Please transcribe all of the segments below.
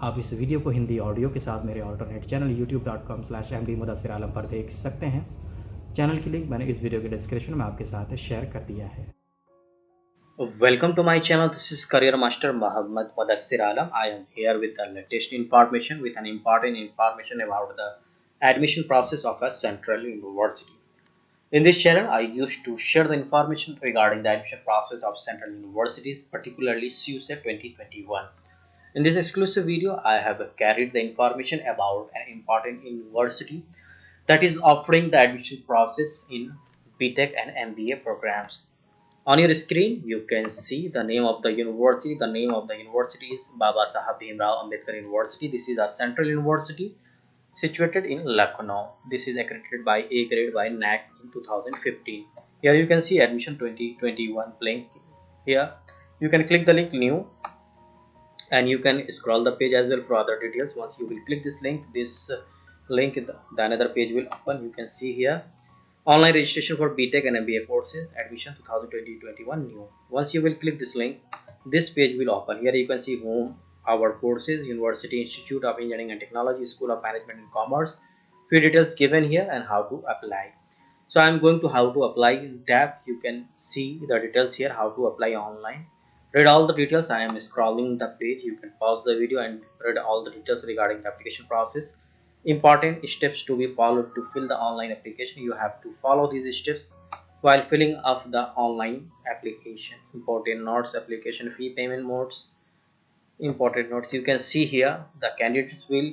आप इस वीडियो को हिंदी ऑडियो के साथ मेरे ऑल्टरनेट चैनल youtube.com/md मुदस्सिर आलम पर देख सकते हैं। चैनल की लिंक मैंने इस वीडियो के डिस्क्रिप्शन में आपके साथ शेयर कर दिया है। Welcome to my channel. This is Career Master Muhammad Mudassir Alam. I am here with the latest information, with an important information about the admission process of a central university. In this channel, I used to share the information regarding the admission process of central universities, particularly CUSET 2021. In this exclusive video, I have carried the information about an important university that is offering the admission process in BTech and MBA programs. On your screen, you can see the name of the university. The name of the university is Baba Saheb Bhimrao Ambedkar University. This is a central university situated in Lucknow. This is accredited by A grade by NAC in 2015. Here you can see admission 2021 link. Here you can click the link new and you can scroll the page as well for other details. Once you will click this link, the another page will open. You can see here online registration for BTech and MBA courses, admission 2020-21 new. Once you will click this link, this page will open. Here you can see home, our courses, University Institute of Engineering and Technology, School of Management and Commerce. Few details given here and how to apply. So I am going to how to apply tab. You can see the details here, how to apply online. Read all the details. I am scrolling the page. You can pause the video and read all the details regarding the application process. Important steps to be followed to fill the online application. You have to follow these steps while filling up the online application. Important notes, application fee, payment modes. Important notes. You can see here the candidates will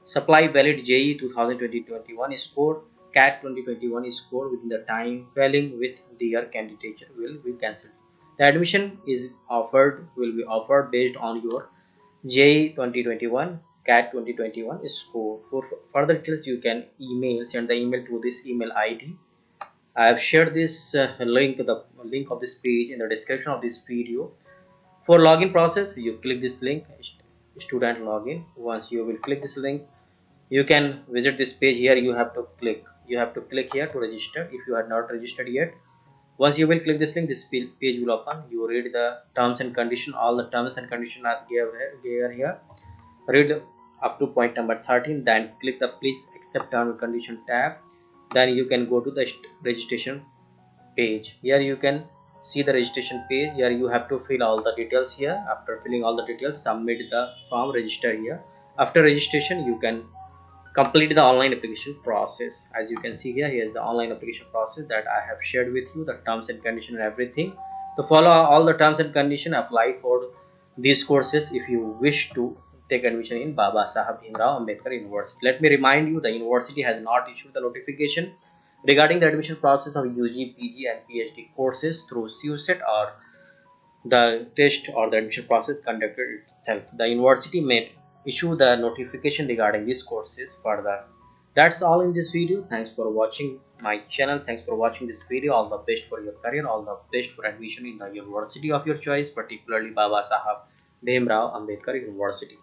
supply valid JEE 2020-21 score, CAT 2021 score within the time. Failing with their candidature will be cancelled. The admission will be offered based on your JEE 2021 CAT 2021 score. For further details, you can send the email to this email ID. I have shared this the link of this page in the description of this video. For login process, you click this link, student login. Once you will click this link, you can visit this page. Here you have to click here to register if you are not registered yet. Once you will click this link, this page will open. You read the terms and condition. All the terms and conditions are given here. Read up to point number 13, then click the please accept term and condition tab. Then you can go to the registration page. Here you can see the registration page. Here you have to fill all the details here. After filling all the details, submit the form, register here. After registration, you can complete the online application process. As you can see here, is the online application process that I have shared with you, the terms and condition and everything. To follow all the terms and condition, apply for these courses if you wish to take admission in Baba Saheb Bhimrao Ambedkar University. Let me remind you, the university has not issued the notification regarding the admission process of UG, PG and PhD courses through CUSET or the test or the admission process conducted itself. The university may issue the notification regarding these courses further. That's all in this video. Thanks for watching my channel. Thanks for watching this video. All the best for your career. All the best for admission in the university of your choice, particularly Baba Saheb Bhimrao Ambedkar University.